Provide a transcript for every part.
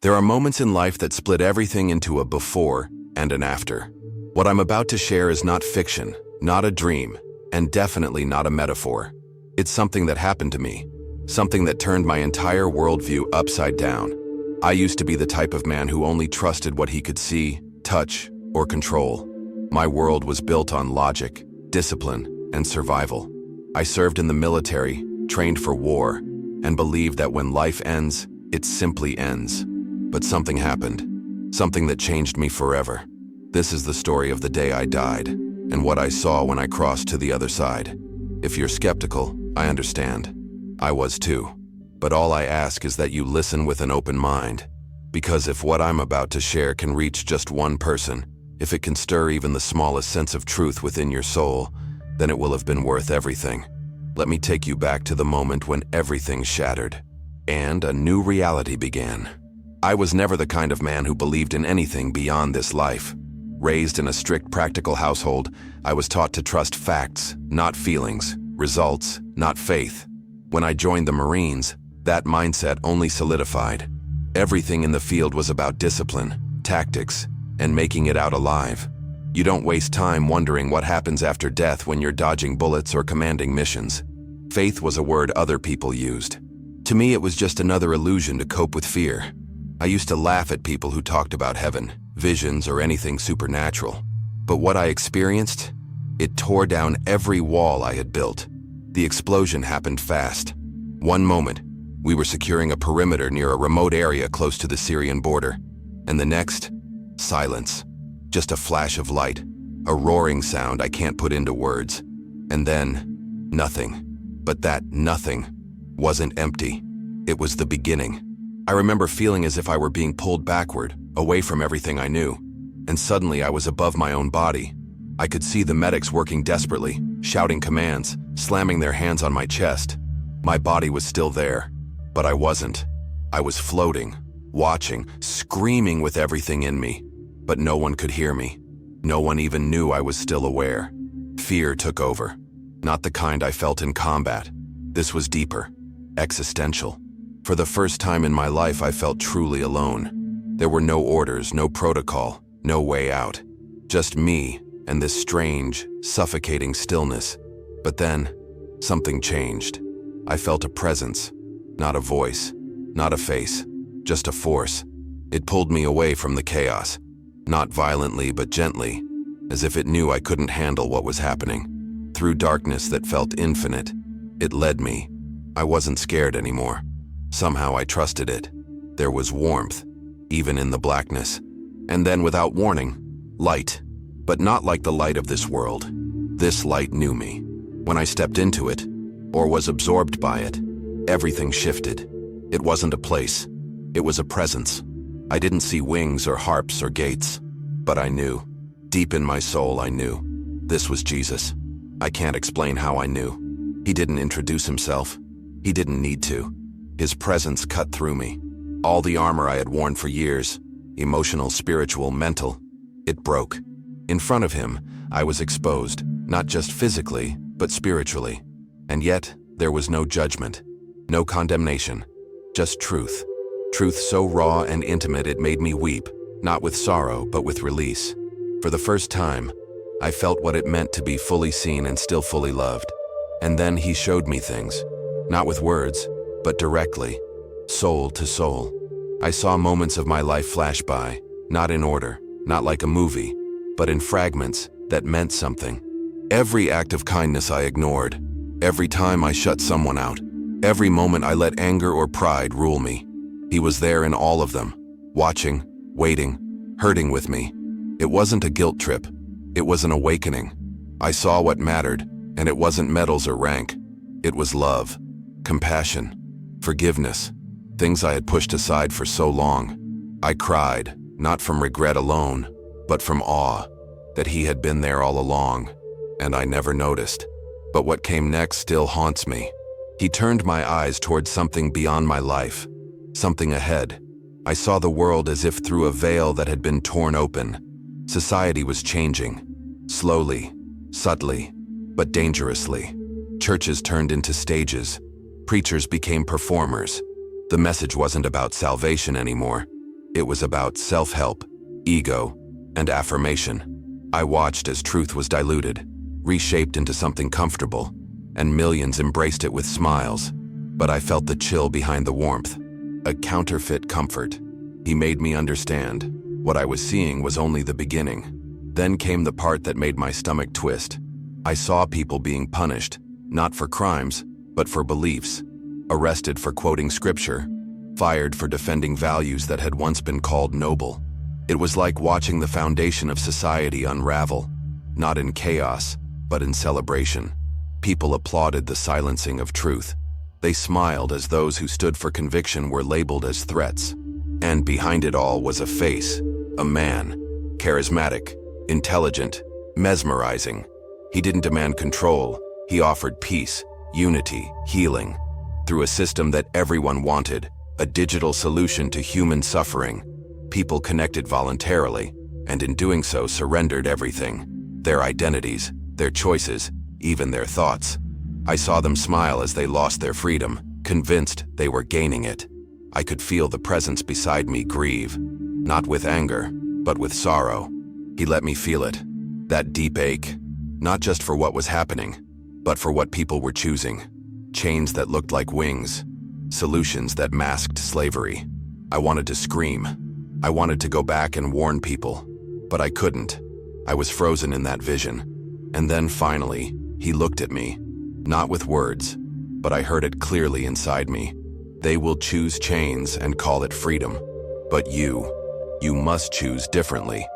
There are moments in life that split everything into a before and an after. What I'm about to share is not fiction, not a dream, and definitely not a metaphor. It's something that happened to me, something that turned my entire worldview upside down. I used to be the type of man who only trusted what he could see, touch, or control. My world was built on logic, discipline, and survival. I served in the military, trained for war, and believed that when life ends, it simply ends. But something happened, something that changed me forever. This is the story of the day I died, and what I saw when I crossed to the other side. If you're skeptical, I understand. I was too. But all I ask is that you listen with an open mind. Because if what I'm about to share can reach just one person, if it can stir even the smallest sense of truth within your soul, then it will have been worth everything. Let me take you back to the moment when everything shattered, and a new reality began. I was never the kind of man who believed in anything beyond this life. Raised in a strict practical household, I was taught to trust facts, not feelings, results, not faith. When I joined the Marines, that mindset only solidified. Everything in the field was about discipline, tactics, and making it out alive. You don't waste time wondering what happens after death when you're dodging bullets or commanding missions. Faith was a word other people used. To me, it was just another illusion to cope with fear. I used to laugh at people who talked about heaven, visions, or anything supernatural. But what I experienced? It tore down every wall I had built. The explosion happened fast. One moment, we were securing a perimeter near a remote area close to the Syrian border. And the next, silence. Just a flash of light, a roaring sound I can't put into words. And then, nothing. But that nothing wasn't empty. It was the beginning. I remember feeling as if I were being pulled backward, away from everything I knew. And suddenly I was above my own body. I could see the medics working desperately, shouting commands, slamming their hands on my chest. My body was still there, but I wasn't. I was floating, watching, screaming with everything in me. But no one could hear me. No one even knew I was still aware. Fear took over. Not the kind I felt in combat. This was deeper, existential. For the first time in my life, I felt truly alone. There were no orders, no protocol, no way out. Just me and this strange, suffocating stillness. But then, something changed. I felt a presence, not a voice, not a face, just a force. It pulled me away from the chaos. Not violently, but gently, as if it knew I couldn't handle what was happening. Through darkness that felt infinite, it led me. I wasn't scared anymore. Somehow I trusted it. There was warmth, even in the blackness. And then, without warning, light. But not like the light of this world. This light knew me. When I stepped into it, or was absorbed by it, everything shifted. It wasn't a place. It was a presence. I didn't see wings or harps or gates, but I knew. Deep in my soul, I knew. This was Jesus. I can't explain how I knew. He didn't introduce himself. He didn't need to. His presence cut through me. All the armor I had worn for years, emotional, spiritual, mental, it broke. In front of him, I was exposed, not just physically, but spiritually. And yet, there was no judgment, no condemnation, just truth. Truth so raw and intimate it made me weep, not with sorrow, but with release. For the first time, I felt what it meant to be fully seen and still fully loved. And then he showed me things, not with words, but directly, soul to soul. I saw moments of my life flash by, not in order, not like a movie, but in fragments that meant something. Every act of kindness I ignored, every time I shut someone out, every moment I let anger or pride rule me. He was there in all of them, watching, waiting, hurting with me. It wasn't a guilt trip. It was an awakening. I saw what mattered, and it wasn't medals or rank. It was love, compassion, forgiveness, things I had pushed aside for so long. I cried, not from regret alone, but from awe, that he had been there all along, and I never noticed. But what came next still haunts me. He turned my eyes towards something beyond my life, something ahead. I saw the world as if through a veil that had been torn open. Society was changing, slowly, subtly, but dangerously. Churches turned into stages. Preachers became performers. The message wasn't about salvation anymore. It was about self-help, ego, and affirmation. I watched as truth was diluted, reshaped into something comfortable, and millions embraced it with smiles. But I felt the chill behind the warmth, a counterfeit comfort. He made me understand. What I was seeing was only the beginning. Then came the part that made my stomach twist. I saw people being punished, not for crimes, but for beliefs. Arrested for quoting scripture, fired for defending values that had once been called noble. It was like watching the foundation of society unravel, not in chaos, but in celebration. People applauded the silencing of truth. They smiled as those who stood for conviction were labeled as threats. And behind it all was a face, a man, charismatic, intelligent, mesmerizing. He didn't demand control. He offered peace, unity, healing. Through a system that everyone wanted, a digital solution to human suffering, people connected voluntarily, and in doing so surrendered everything. Their identities, their choices, even their thoughts. I saw them smile as they lost their freedom, convinced they were gaining it. I could feel the presence beside me grieve, not with anger, but with sorrow. He let me feel it, that deep ache, not just for what was happening, but for what people were choosing. Chains that looked like wings, solutions that masked slavery. I wanted to scream. I wanted to go back and warn people, but I couldn't. I was frozen in that vision. And then finally, he looked at me, not with words, but I heard it clearly inside me. They will choose chains and call it freedom. But you must choose differently.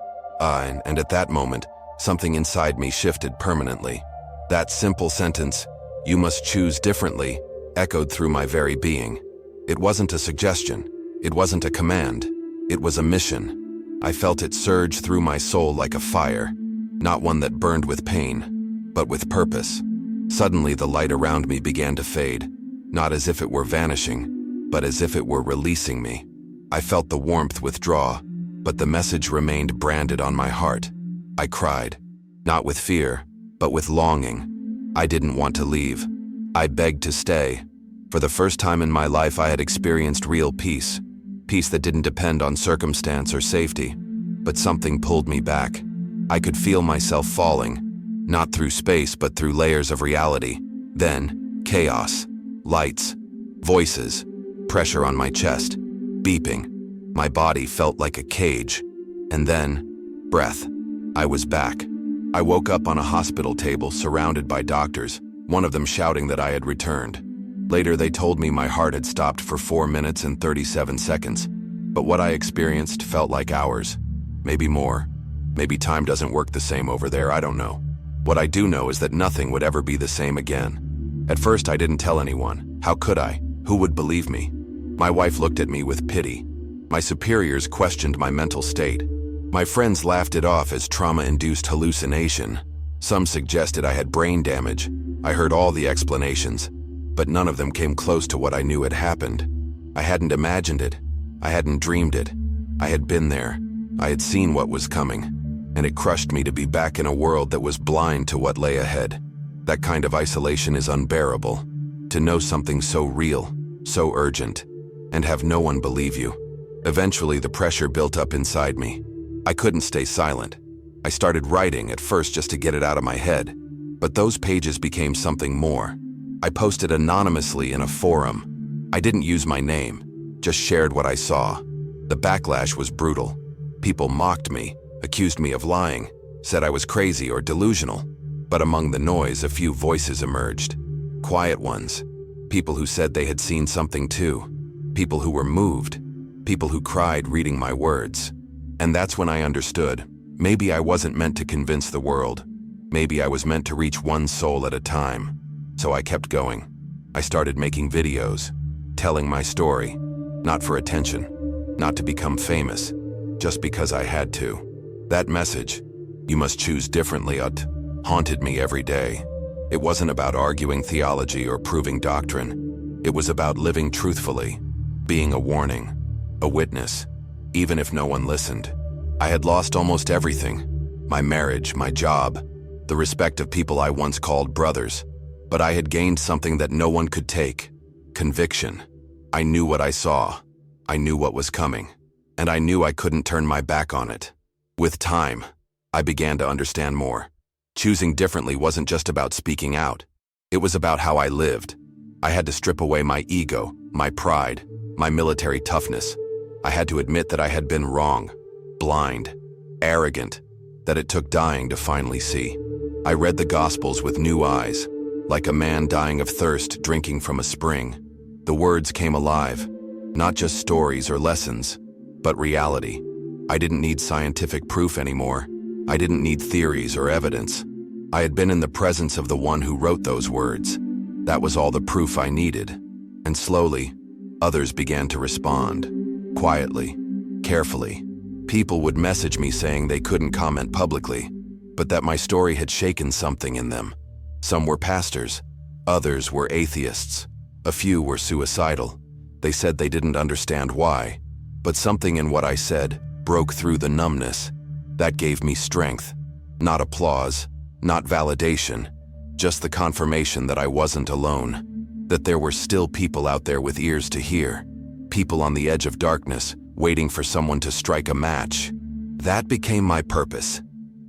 And at that moment, something inside me shifted permanently. That simple sentence, "You must choose differently," echoed through my very being. It wasn't a suggestion. It wasn't a command. It was a mission. I felt it surge through my soul like a fire, not one that burned with pain, but with purpose. Suddenly, the light around me began to fade, not as if it were vanishing, but as if it were releasing me. I felt the warmth withdraw, but the message remained branded on my heart. I cried, not with fear, but with longing. I didn't want to leave. I begged to stay. For the first time in my life, I had experienced real peace. Peace that didn't depend on circumstance or safety. But something pulled me back. I could feel myself falling, not through space, but through layers of reality. Then, chaos, lights, voices, pressure on my chest, beeping. My body felt like a cage. And then, breath. I was back. I woke up on a hospital table surrounded by doctors, one of them shouting that I had returned. Later, they told me my heart had stopped for 4 minutes and 37 seconds. But what I experienced felt like hours. Maybe more. Maybe time doesn't work the same over there, I don't know. What I do know is that nothing would ever be the same again. At first, I didn't tell anyone. How could I? Who would believe me? My wife looked at me with pity. My superiors questioned my mental state. My friends laughed it off as trauma-induced hallucination. Some suggested I had brain damage. I heard all the explanations, but none of them came close to what I knew had happened. I hadn't imagined it. I hadn't dreamed it. I had been there. I had seen what was coming, and it crushed me to be back in a world that was blind to what lay ahead. That kind of isolation is unbearable. To know something so real, so urgent, and have no one believe you. Eventually, the pressure built up inside me. I couldn't stay silent. I started writing at first just to get it out of my head, but those pages became something more. I posted anonymously in a forum. I didn't use my name, just shared what I saw. The backlash was brutal. People mocked me, accused me of lying, said I was crazy or delusional. But among the noise, a few voices emerged. Quiet ones. People who said they had seen something too. People who were moved. People who cried reading my words. And that's when I understood. Maybe I wasn't meant to convince the world. Maybe I was meant to reach one soul at a time. So I kept going. I started making videos, telling my story, not for attention, not to become famous, just because I had to. That message, "You must choose differently," haunted me every day. It wasn't about arguing theology or proving doctrine. It was about living truthfully, being a warning, a witness, even if no one listened. I had lost almost everything: my marriage, my job, the respect of people I once called brothers. But I had gained something that no one could take: conviction. I knew what I saw. I knew what was coming. and I knew I couldn't turn my back on it. With time, I began to understand more. Choosing differently wasn't just about speaking out. It was about how I lived. I had to strip away my ego, my pride, my military toughness. I had to admit that I had been wrong, blind, arrogant, that it took dying to finally see. I read the Gospels with new eyes, like a man dying of thirst drinking from a spring. The words came alive, not just stories or lessons, but reality. I didn't need scientific proof anymore. I didn't need theories or evidence. I had been in the presence of the one who wrote those words. That was all the proof I needed. And slowly, others began to respond. Quietly, carefully. People would message me saying they couldn't comment publicly, but that my story had shaken something in them. Some were pastors, others were atheists, a few were suicidal. They said they didn't understand why, but something in what I said broke through the numbness. That gave me strength, not applause, not validation, just the confirmation that I wasn't alone, that there were still people out there with ears to hear, people on the edge of darkness, waiting for someone to strike a match. That became my purpose,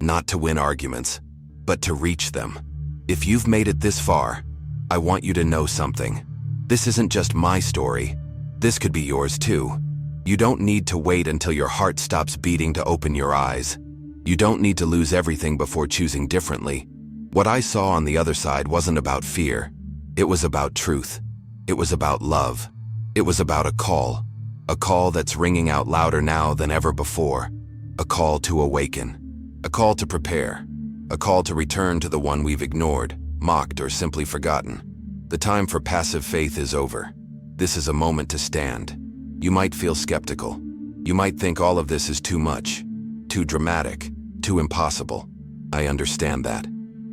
not to win arguments, but to reach them. If you've made it this far, I want you to know something. This isn't just my story. This could be yours too. You don't need to wait until your heart stops beating to open your eyes. You don't need to lose everything before choosing differently. What I saw on the other side wasn't about fear. It was about truth. It was about love. It was about a call that's ringing out louder now than ever before. A call to awaken. A call to prepare. A call to return to the one we've ignored, mocked, or simply forgotten. The time for passive faith is over. This is a moment to stand. You might feel skeptical. You might think all of this is too much, too dramatic, too impossible. I understand that.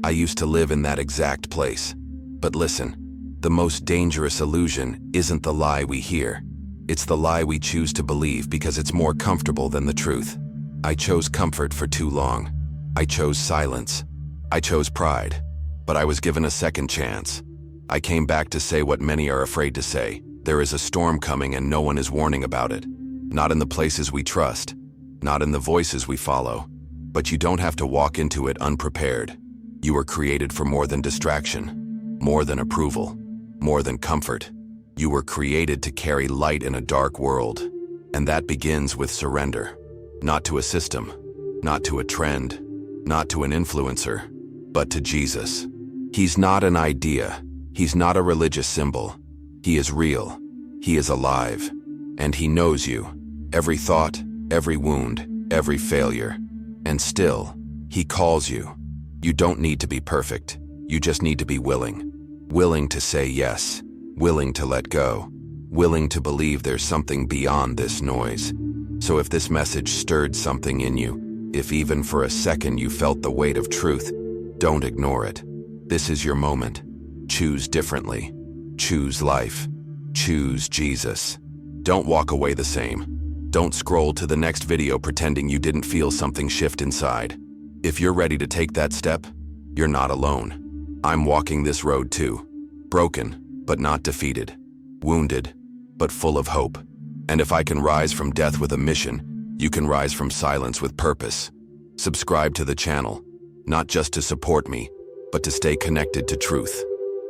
I used to live in that exact place. But listen, the most dangerous illusion isn't the lie we hear. It's the lie we choose to believe because it's more comfortable than the truth. I chose comfort for too long. I chose silence. I chose pride. But I was given a second chance. I came back to say what many are afraid to say. There is a storm coming and no one is warning about it. Not in the places we trust, not in the voices we follow. But you don't have to walk into it unprepared. You were created for more than distraction, more than approval, more than comfort. You were created to carry light in a dark world. And that begins with surrender. Not to a system, not to a trend, not to an influencer, but to Jesus. He's not an idea. He's not a religious symbol. He is real. He is alive. And he knows you. Every thought, every wound, every failure. And still, he calls you. You don't need to be perfect. You just need to be willing. Willing to say yes. Willing to let go. Willing to believe there's something beyond this noise. So if this message stirred something in you, if even for a second you felt the weight of truth, don't ignore it. This is your moment. Choose differently. Choose life. Choose Jesus. Don't walk away the same. Don't scroll to the next video pretending you didn't feel something shift inside. If you're ready to take that step, you're not alone. I'm walking this road too. Broken, but not defeated. Wounded, but full of hope. And if I can rise from death with a mission, you can rise from silence with purpose. Subscribe to the channel, not just to support me, but to stay connected to truth.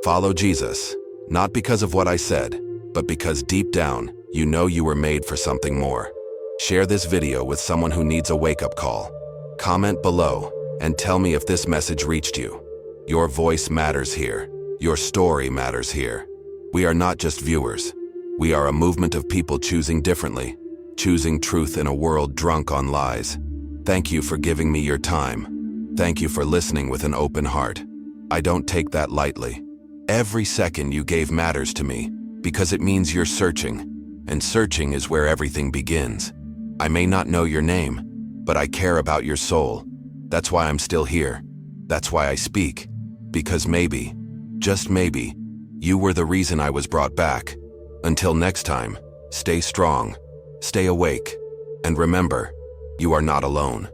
Follow Jesus, not because of what I said, but because deep down, you know you were made for something more. Share this video with someone who needs a wake-up call. Comment below and tell me if this message reached you. Your voice matters here. Your story matters here. We are not just viewers. We are a movement of people choosing differently, choosing truth in a world drunk on lies. Thank you for giving me your time. Thank you for listening with an open heart. I don't take that lightly. Every second you gave matters to me because it means you're searching, and searching is where everything begins. I may not know your name, but I care about your soul. That's why I'm still here. That's why I speak. Because maybe, just maybe, you were the reason I was brought back. Until next time, stay strong, stay awake, and remember, you are not alone.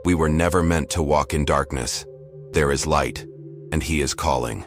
We were never meant to walk in darkness. There is light, and He is calling.